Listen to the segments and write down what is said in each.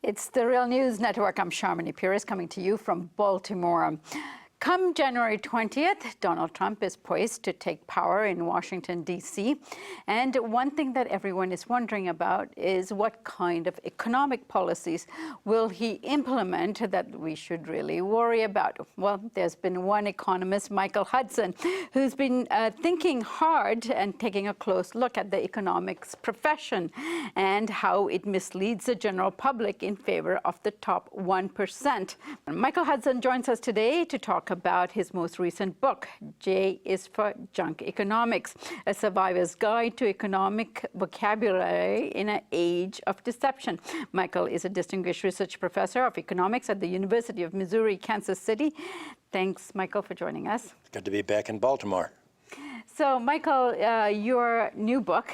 It's the Real News Network. I'm Sharmini Peries coming to you from Baltimore. Come January 20th, Donald Trump is poised to take power in Washington, D.C. And one thing that everyone is wondering about is what kind of economic policies will he implement that we should really worry about? Well, there's been one economist, Michael Hudson, who's been thinking hard and taking a close look at the economics profession and how it misleads the general public in favor of the top 1%. Michael Hudson joins us today to talk about his most recent book, J is for Junk Economics, a survivor's guide to economic vocabulary in an age of deception. Michael is a distinguished research professor of economics at the University of Missouri, Kansas City. Thanks, Michael, for joining us. It's good to be back in Baltimore. So, Michael, your new book,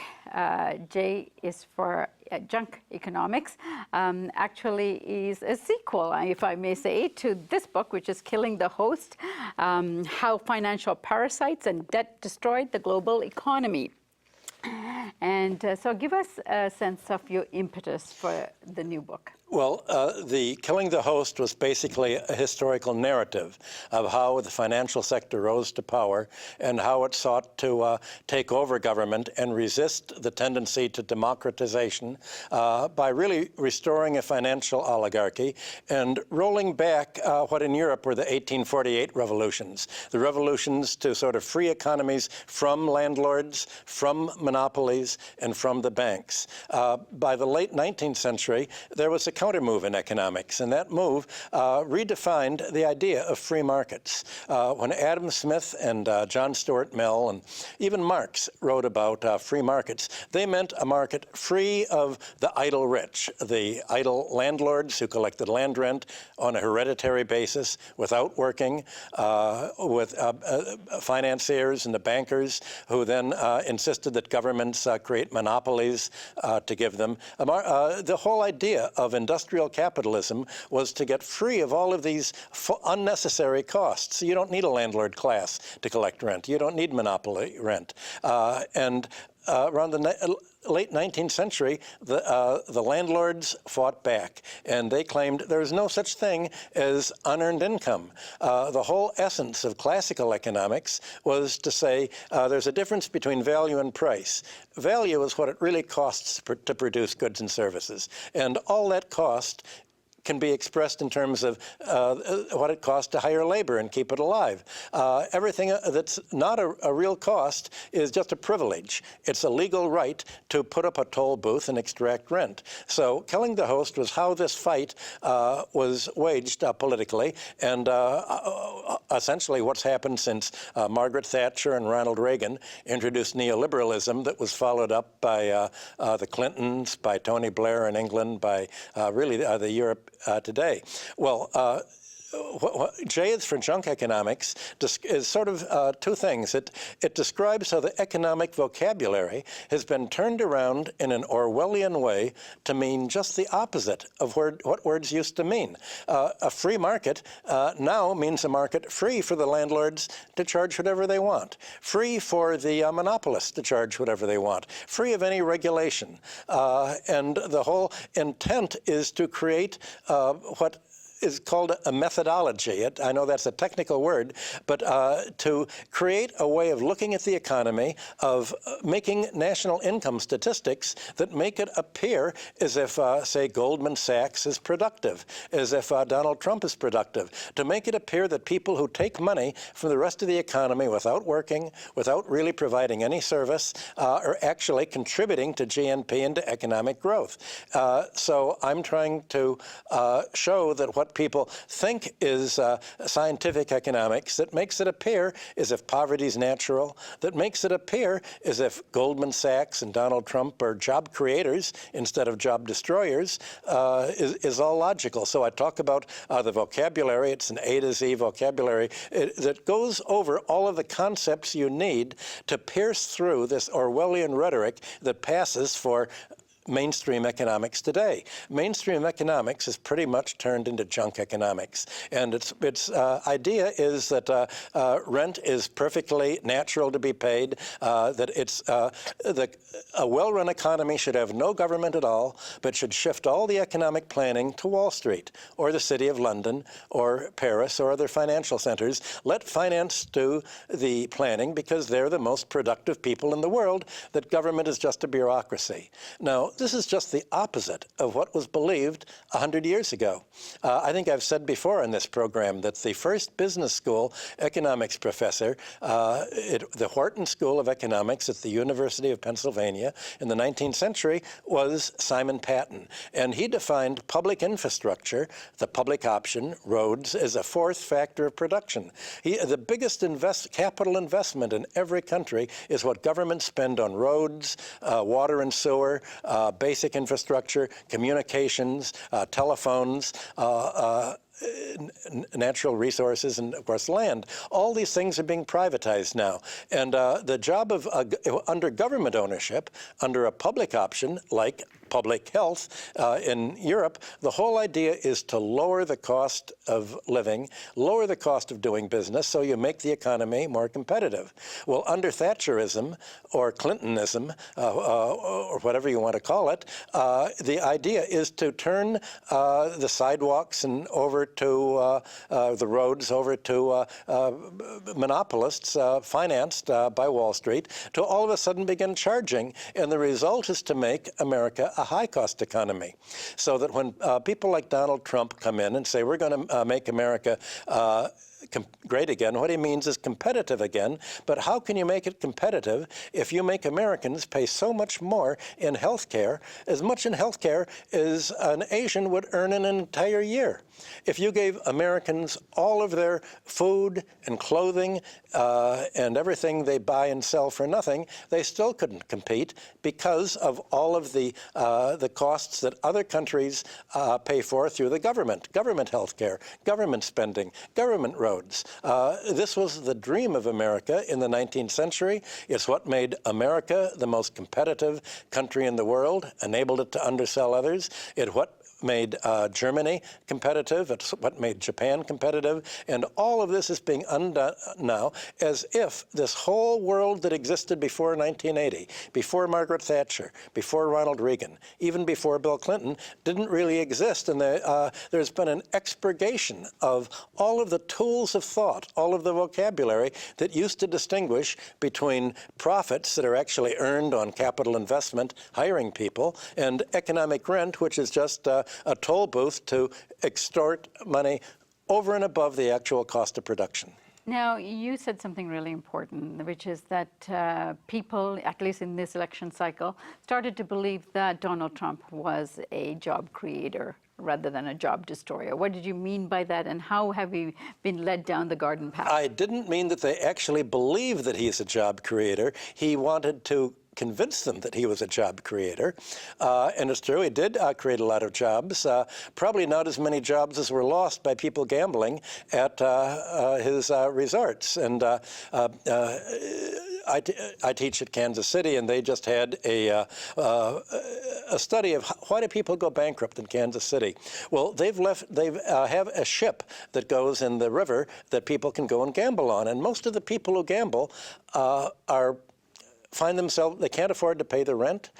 J is for Junk Economics, actually is a sequel, if I may say, to this book, which is Killing the Host, How Financial Parasites and Debt Destroyed the Global Economy. And so give us a sense of your impetus for the new book. Well, the Killing the Host was basically a historical narrative of how the financial sector rose to power and how it sought to take over government and resist the tendency to democratization by really restoring a financial oligarchy and rolling back what in Europe were the 1848 revolutions, the revolutions to sort of free economies from landlords, from monopolies, and from the banks. By the late 19th century, there was a counter-move in economics, and that move redefined the idea of free markets. When Adam Smith and John Stuart Mill and even Marx wrote about free markets, they meant a market free of the idle rich, the idle landlords who collected land rent on a hereditary basis without working, with financiers and the bankers who then insisted that governments create monopolies to give them. The whole idea of industrial capitalism was to get free of all of these unnecessary costs. You don't need a landlord class to collect rent. You don't need monopoly rent. Around the late 19th century, the landlords fought back, and they claimed there is no such thing as unearned income. The whole essence of classical economics was to say there's a difference between value and price. Value is what it really costs to produce goods and services, and all that cost can be expressed in terms of what it costs to hire labor and keep it alive. Everything that's not a real cost is just a privilege. It's a legal right to put up a toll booth and extract rent. So Killing the Host was how this fight was waged politically, and essentially what's happened since Margaret Thatcher and Ronald Reagan introduced neoliberalism that was followed up by the Clintons, by Tony Blair in England, by really the Europe today. Well, J is for Junk Economics is sort of two things. It describes how the economic vocabulary has been turned around in an Orwellian way to mean just the opposite of what words used to mean. A free market now means a market free for the landlords to charge whatever they want, free for the monopolists to charge whatever they want, free of any regulation. And the whole intent is to create what is called a methodology. I know that's a technical word, but to create a way of looking at the economy, of making national income statistics that make it appear as if, say, Goldman Sachs is productive, as if Donald Trump is productive, to make it appear that people who take money from the rest of the economy without working, without really providing any service, are actually contributing to GNP and to economic growth. So I'm trying to show that what people think is scientific economics, that makes it appear as if poverty is natural, that makes it appear as if Goldman Sachs and Donald Trump are job creators instead of job destroyers, is all logical. So I talk about the vocabulary. It's an A to Z vocabulary that goes over all of the concepts you need to pierce through this Orwellian rhetoric that passes for mainstream economics today. Mainstream economics is pretty much turned into junk economics. And its idea is that rent is perfectly natural to be paid, that a well-run economy should have no government at all, but should shift all the economic planning to Wall Street or the City of London or Paris or other financial centers. Let finance do the planning because they're the most productive people in the world, that government is just a bureaucracy. Now, this is just the opposite of what was believed 100 years ago. I think I've said before in this program that the first business school economics professor, the Wharton School of Economics at the University of Pennsylvania in the 19th century, was Simon Patten. And he defined public infrastructure, the public option, roads, as a fourth factor of production. The biggest capital investment in every country is what governments spend on roads, water and sewer, basic infrastructure, communications, telephones, natural resources, and of course land. All these things are being privatized now. And the job of, under government ownership, under a public option like public health in Europe, the whole idea is to lower the cost of living, lower the cost of doing business, so you make the economy more competitive. Well, under Thatcherism or Clintonism, or whatever you want to call it, the idea is to turn the sidewalks and over to the roads over to monopolists financed by Wall Street, to all of a sudden begin charging. And the result is to make America a high-cost economy. So that when people like Donald Trump come in and say, we're going to make America great again, what he means is competitive again. But how can you make it competitive if you make Americans pay so much more in health care, as much in health care as an Asian would earn in an entire year? If you gave Americans all of their food and clothing and everything they buy and sell for nothing, they still couldn't compete because of all of the costs that other countries pay for through the government health care, government spending, government roads. This was the dream of America in the 19th century. It's what made America the most competitive country in the world, enabled it to undersell others. What made Germany competitive, it's what made Japan competitive, and all of this is being undone now, as if this whole world that existed before 1980, before Margaret Thatcher, before Ronald Reagan, even before Bill Clinton, didn't really exist. And there's been an expurgation of all of the tools of thought, all of the vocabulary that used to distinguish between profits that are actually earned on capital investment, hiring people, and economic rent, which is just a toll booth to extort money over and above the actual cost of production. Now, you said something really important, which is that people, at least in this election cycle, started to believe that Donald Trump was a job creator rather than a job destroyer. What did you mean by that, and how have you been led down the garden path? I didn't mean that they actually believe that he's a job creator. He wanted to convince them that he was a job creator. And it's true, he did create a lot of jobs, probably not as many jobs as were lost by people gambling at his resorts. And I teach at Kansas City, and they just had a study of why do people go bankrupt in Kansas City. Well, they have a ship that goes in the river that people can go and gamble on. And most of the people who gamble find themselves, they can't afford to pay the rent.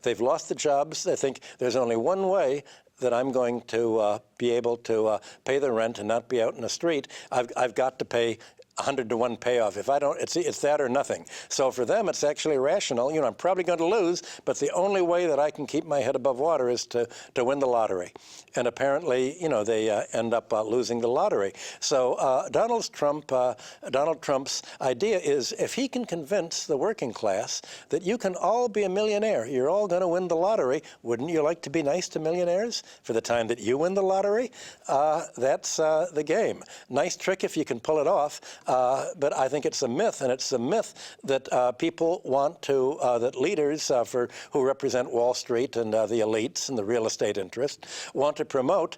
They've lost the jobs. They think there's only one way that I'm going to be able to pay the rent and not be out in the street. I've got to pay 100-to-1 payoff. If I don't, it's that or nothing. So for them, it's actually rational. You know, I'm probably going to lose, but the only way that I can keep my head above water is to win the lottery. And apparently, you know, they end up losing the lottery. So Donald Trump's idea is, if he can convince the working class that you can all be a millionaire, you're all going to win the lottery, wouldn't you like to be nice to millionaires for the time that you win the lottery? That's the game. Nice trick if you can pull it off. but I think it's a myth, and it's a myth that people want to, that leaders who represent Wall Street and the elites and the real estate interest want to promote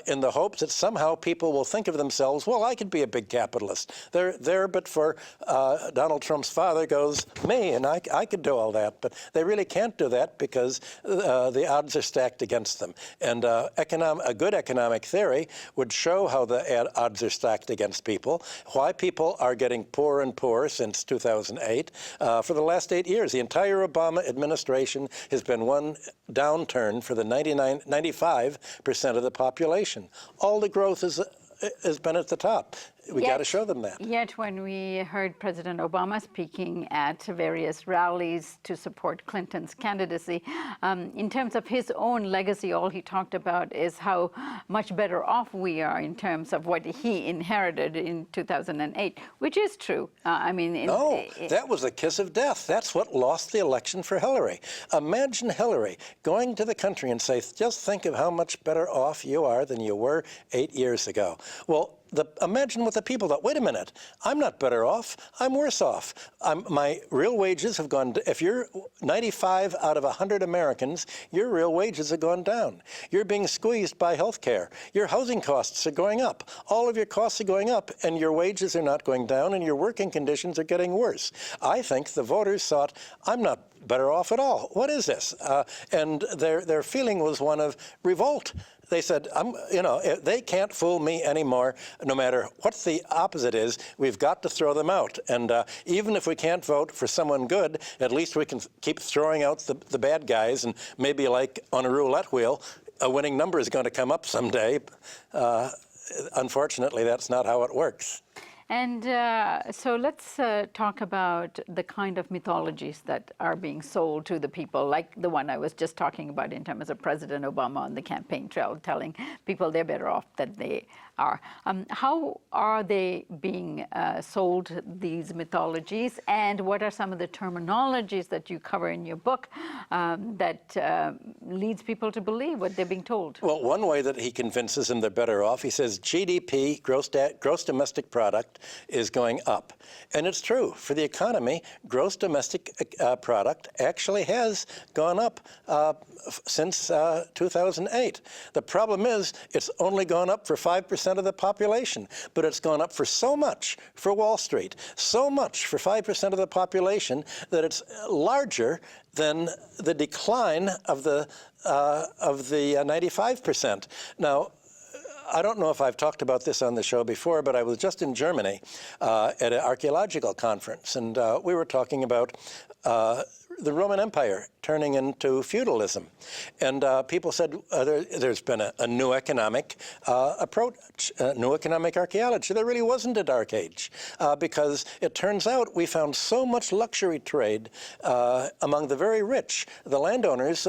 in the hopes that somehow people will think of themselves, well, I could be a big capitalist. They're there, but for Donald Trump's father goes me, and I could do all that. But they really can't do that because the odds are stacked against them. And a good economic theory would show how the odds are stacked against people, why people are getting poorer and poorer since 2008. For the last 8 years, the entire Obama administration has been one downturn for the 95% of the population. All the growth has been at the top. We got to show them that. Yet when we heard President Obama speaking at various rallies to support Clinton's candidacy, in terms of his own legacy, all he talked about is how much better off we are in terms of what he inherited in 2008, which is true. No, that was a kiss of death. That's what lost the election for Hillary. Imagine Hillary going to the country and say, just think of how much better off you are than you were 8 years ago. Well, imagine what the people thought. Wait a minute, I'm not better off. I'm worse off. My real wages have gone. If you're 95 out of 100 Americans, your real wages have gone down. You're being squeezed by health care. Your housing costs are going up. All of your costs are going up, and your wages are not going down, and your working conditions are getting worse. I think the voters thought, I'm not better off at all. What is this? And their feeling was one of revolt. They said, they can't fool me anymore, no matter what the opposite is. We've got to throw them out. And even if we can't vote for someone good, at least we can keep throwing out the bad guys. And maybe like on a roulette wheel, a winning number is going to come up someday. Unfortunately, that's not how it works. And so let's talk about the kind of mythologies that are being sold to the people, like the one I was just talking about in terms of President Obama on the campaign trail, telling people they're better off than they are. How are they being sold, these mythologies, and what are some of the terminologies that you cover in your book that leads people to believe what they're being told? Well, one way that he convinces them they're better off, he says GDP, gross domestic product, is going up. And it's true. For the economy, gross domestic product actually has gone up since 2008. The problem is it's only gone up for 5% of the population, but it's gone up for so much for Wall Street, so much for 5% of the population that it's larger than the decline of the 95%. Now, I don't know if I've talked about this on the show before, but I was just in Germany at an archaeological conference, and we were talking about the Roman Empire turning into feudalism. And people said there's been a new economic approach, new economic archaeology. There really wasn't a dark age because it turns out we found so much luxury trade among the very rich, the landowners,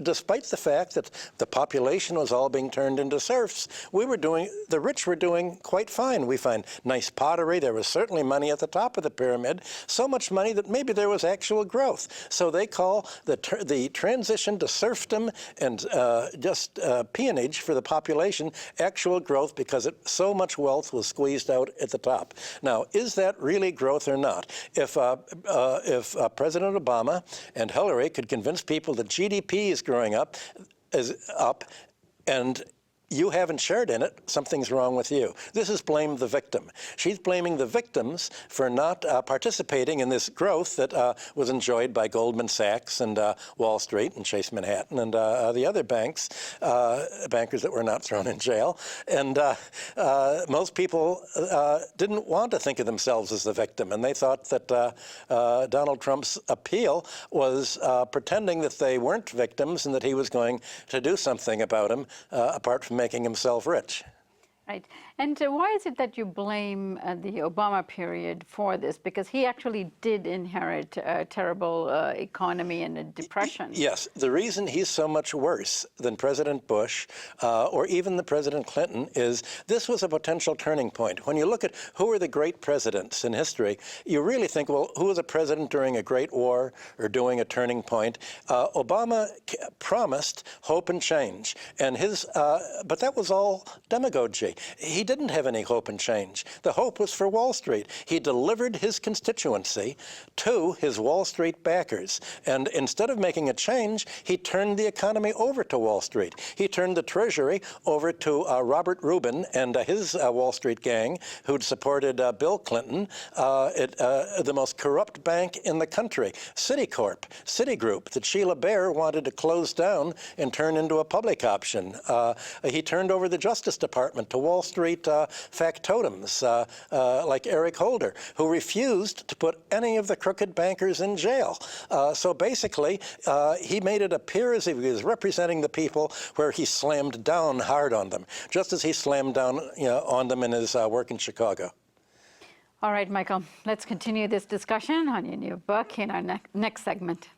despite the fact that the population was all being turned into serfs, the rich were doing quite fine. We find nice pottery. There was certainly money at the top of the pyramid, so much money that maybe there was actual growth. So they call the transition to serfdom and just peonage for the population actual growth because so much wealth was squeezed out at the top. Now, is that really growth or not? If President Obama and Hillary could convince people that GDP is growing up, and you haven't shared in it, something's wrong with you. This is blame the victim. She's blaming the victims for not participating in this growth that was enjoyed by Goldman Sachs and Wall Street and Chase Manhattan and the other bankers that were not thrown in jail. And most people didn't want to think of themselves as the victim, and they thought that Donald Trump's appeal was pretending that they weren't victims and that he was going to do something about them apart from making himself rich. Right. And why is it that you blame the Obama period for this? Because he actually did inherit a terrible economy and a depression. Yes. The reason he's so much worse than President Bush or even the President Clinton is this was a potential turning point. When you look at who are the great presidents in history, you really think, well, who was a president during a great war or doing a turning point? Obama promised hope and change, and but that was all demagogy. He didn't have any hope in change. The hope was for Wall Street. He delivered his constituency to his Wall Street backers. And instead of making a change, he turned the economy over to Wall Street. He turned the Treasury over to Robert Rubin and his Wall Street gang, who'd supported Bill Clinton, the most corrupt bank in the country, Citigroup, that Sheila Bair wanted to close down and turn into a public option. He turned over the Justice Department to Wall Street factotums like Eric Holder, who refused to put any of the crooked bankers in jail. So basically, he made it appear as if he was representing the people, where he slammed down hard on them, just as he slammed down on them in his work in Chicago. All right, Michael, let's continue this discussion on your new book in our next segment.